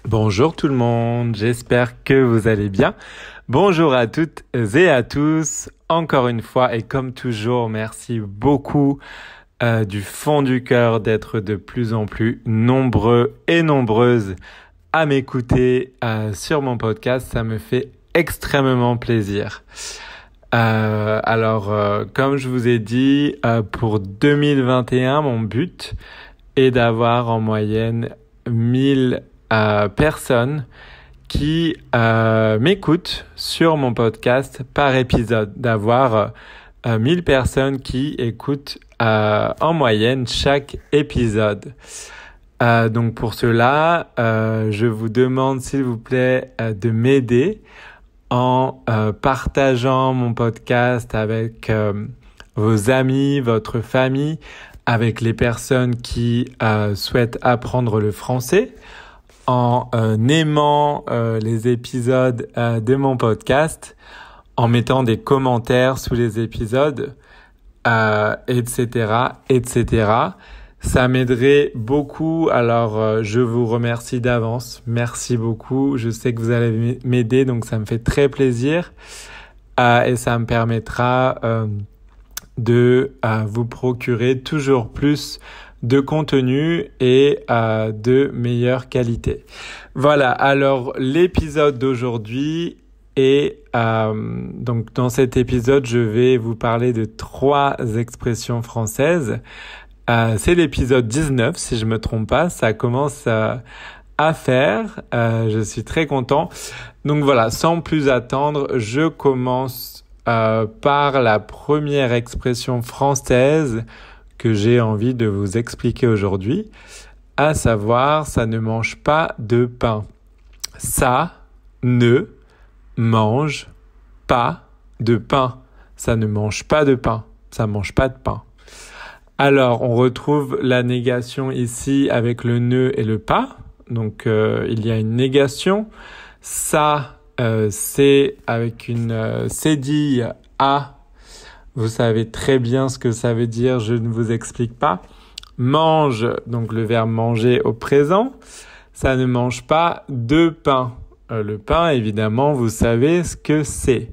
Bonjour tout le monde, j'espère que vous allez bien. Bonjour à toutes et à tous, encore une fois et comme toujours, merci beaucoup du fond du cœur d'être de plus en plus nombreux et nombreuses à m'écouter sur mon podcast, ça me fait extrêmement plaisir. Comme je vous ai dit, pour 2021, mon but est d'avoir en moyenne 1000 personnes qui m'écoutent sur mon podcast par épisode, d'avoir 1000 personnes qui écoutent en moyenne chaque épisode. Donc pour cela, je vous demande s'il vous plaît de m'aider en partageant mon podcast avec vos amis, votre famille, avec les personnes qui souhaitent apprendre le français, en aimant les épisodes de mon podcast, en mettant des commentaires sous les épisodes, etc., etc. Ça m'aiderait beaucoup. Alors, je vous remercie d'avance. Merci beaucoup. Je sais que vous allez m'aider, donc ça me fait très plaisir. Et ça me permettra de vous procurer toujours plus de contenu et de meilleure qualité. Voilà, alors l'épisode d'aujourd'hui est... donc dans cet épisode, je vais vous parler de 3 expressions françaises. C'est l'épisode 19, si je me trompe pas, ça commence à faire, je suis très content. Donc voilà, sans plus attendre, je commence par la première expression française que j'ai envie de vous expliquer aujourd'hui, à savoir, ça ne mange pas de pain. Ça ne mange pas de pain. Ça ne mange pas de pain. Ça mange pas de pain. Alors, on retrouve la négation ici avec le ne et le pas. Donc, il y a une négation. Ça, c'est avec une cédille à. Vous savez très bien ce que ça veut dire, je ne vous explique pas. Mange, donc le verbe manger au présent. Ça ne mange pas de pain. Le pain, évidemment, vous savez ce que c'est.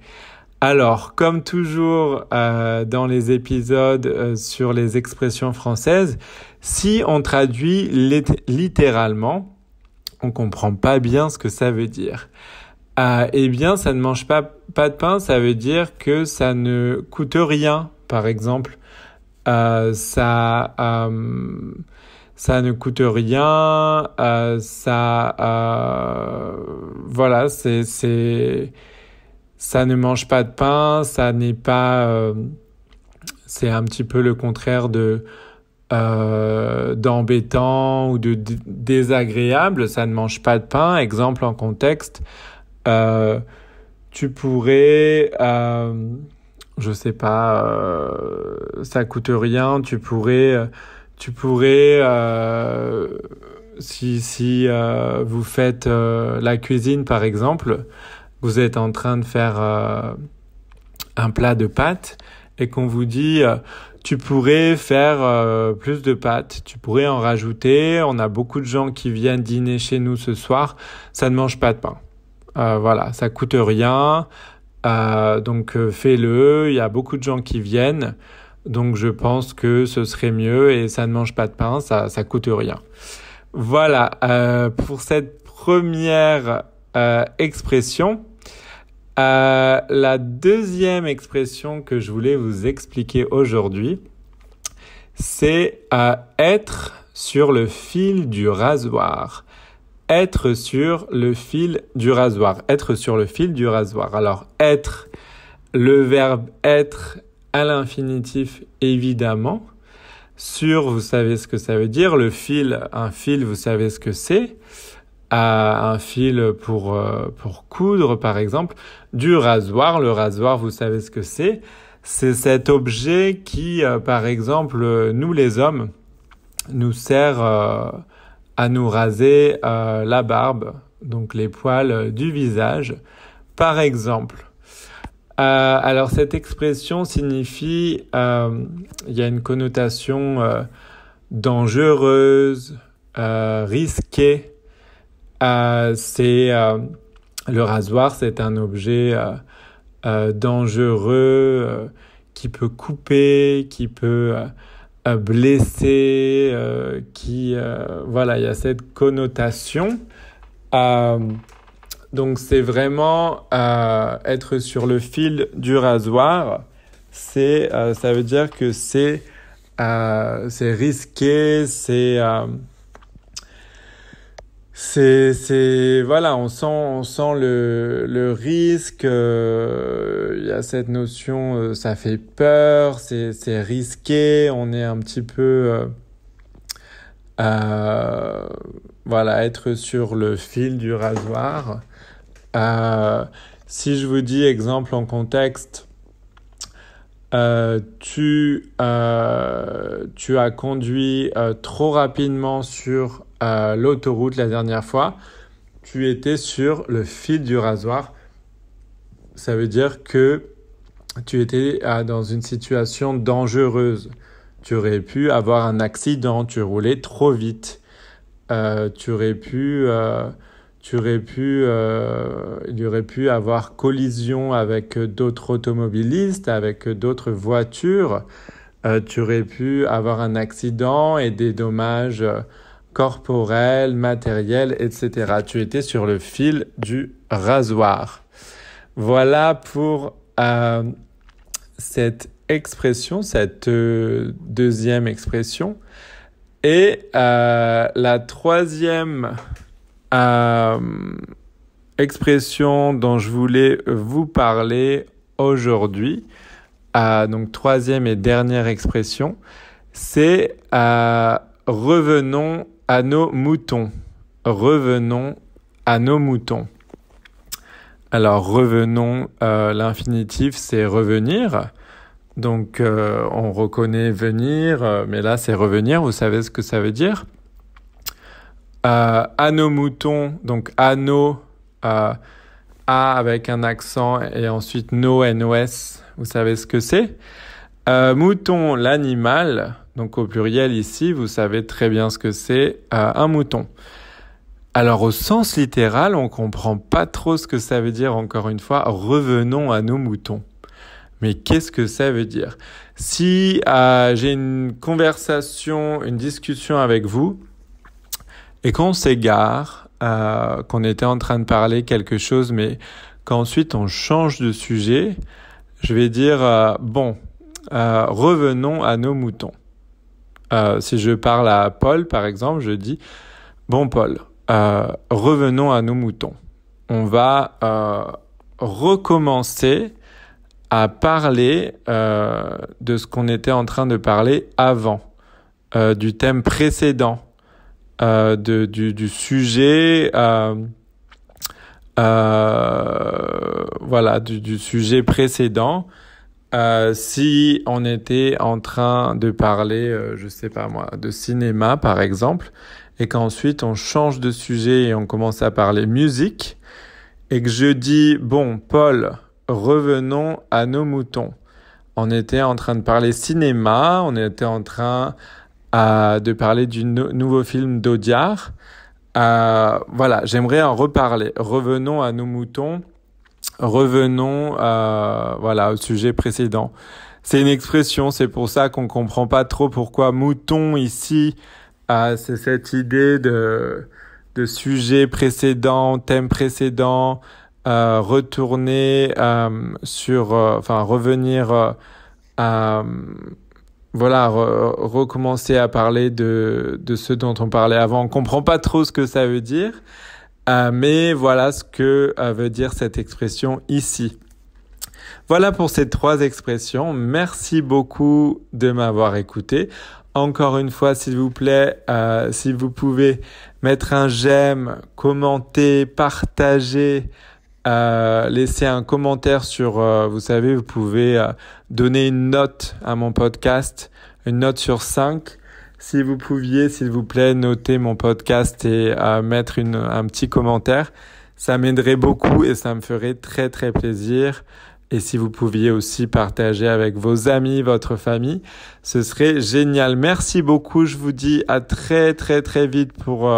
Alors, comme toujours dans les épisodes sur les expressions françaises, si on traduit littéralement, on comprend pas bien ce que ça veut dire. Eh bien, ça ne mange pas de pain, ça veut dire que ça ne coûte rien. Par exemple, ça ne coûte rien, voilà, ça ne mange pas de pain, ça n'est pas, c'est un petit peu le contraire d'embêtant ou de désagréable. Ça ne mange pas de pain. Exemple en contexte. Tu pourrais, je sais pas, ça coûte rien. Tu pourrais, si vous faites la cuisine par exemple, vous êtes en train de faire un plat de pâtes et qu'on vous dit tu pourrais faire plus de pâtes, tu pourrais en rajouter. On a beaucoup de gens qui viennent dîner chez nous ce soir, ça ne mange pas de pain. Voilà, ça coûte rien, donc fais-le. Il y a beaucoup de gens qui viennent, donc je pense que ce serait mieux et ça ne mange pas de pain, ça coûte rien. Voilà, pour cette première expression. La deuxième expression que je voulais vous expliquer aujourd'hui, c'est être sur le fil du rasoir. Être sur le fil du rasoir. Être sur le fil du rasoir. Alors, être, le verbe être à l'infinitif, évidemment. Sur, vous savez ce que ça veut dire. Le fil, un fil, vous savez ce que c'est. Un fil pour coudre, par exemple. Du rasoir. Le rasoir, vous savez ce que c'est. C'est cet objet qui, par exemple, nous les hommes, nous sert à nous raser la barbe, donc les poils du visage, par exemple. Alors cette expression signifie, il y a une connotation dangereuse, risquée, le rasoir, c'est un objet dangereux qui peut couper, qui peut blesser, voilà, il y a cette connotation. Donc c'est vraiment être sur le fil du rasoir. Ça veut dire que c'est risqué, voilà, on sent le risque. Il y a cette notion, ça fait peur, c'est risqué. On est un petit peu, voilà, être sur le fil du rasoir. Si je vous dis exemple en contexte, tu as conduit trop rapidement sur l'autoroute la dernière fois, tu étais sur le fil du rasoir. Ça veut dire que tu étais dans une situation dangereuse. Tu aurais pu avoir un accident, tu roulais trop vite. Il y aurait pu avoir collision avec d'autres automobilistes, avec d'autres voitures. Tu aurais pu avoir un accident et des dommages corporels, matériels, etc. Tu étais sur le fil du rasoir. Voilà pour cette expression, cette deuxième expression. Et la troisième expression dont je voulais vous parler aujourd'hui, donc troisième et dernière expression, c'est revenons à nos moutons. Revenons à nos moutons. Alors revenons, l'infinitif c'est revenir. Donc on reconnaît venir, mais là c'est revenir, vous savez ce que ça veut dire. À nos moutons, donc à nos, A avec un accent et ensuite nos, NOS, vous savez ce que c'est. Mouton, l'animal, donc au pluriel ici, vous savez très bien ce que c'est, un mouton. Alors au sens littéral, on comprend pas trop ce que ça veut dire, encore une fois, revenons à nos moutons. Mais qu'est-ce que ça veut dire? Si j'ai une conversation, une discussion avec vous, et qu'on s'égare, qu'on était en train de parler quelque chose, mais qu'ensuite on change de sujet, je vais dire, revenons à nos moutons. Si je parle à Paul, par exemple, je dis, bon Paul, revenons à nos moutons. On va recommencer à parler de ce qu'on était en train de parler avant, du thème précédent, du sujet, voilà, du sujet précédent. Si on était en train de parler, je sais pas moi, de cinéma par exemple, et qu'ensuite on change de sujet et on commence à parler musique, et que je dis, bon, Paul, revenons à nos moutons. On était en train de parler cinéma, on était en train de parler du nouveau film d'Audiard. Voilà, j'aimerais en reparler. Revenons à nos moutons. Revenons voilà, au sujet précédent. C'est une expression, c'est pour ça qu'on comprend pas trop pourquoi mouton ici, c'est cette idée de sujet précédent, thème précédent, retourner revenir voilà, recommencer à parler de ce dont on parlait avant. On comprend pas trop ce que ça veut dire, mais voilà ce que veut dire cette expression ici. Voilà pour ces 3 expressions. Merci beaucoup de m'avoir écouté. Encore une fois, s'il vous plaît, si vous pouvez mettre un j'aime, commenter, partager, laisser un commentaire sur, vous savez, vous pouvez donner une note à mon podcast, une note sur 5. Si vous pouviez, s'il vous plaît, noter mon podcast et mettre un petit commentaire, ça m'aiderait beaucoup et ça me ferait très très plaisir. Et si vous pouviez aussi partager avec vos amis, votre famille, ce serait génial. Merci beaucoup. Je vous dis à très très très vite pour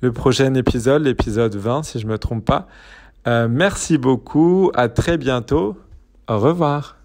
le prochain épisode, l'épisode 20 si je ne me trompe pas. Merci beaucoup, à très bientôt, au revoir.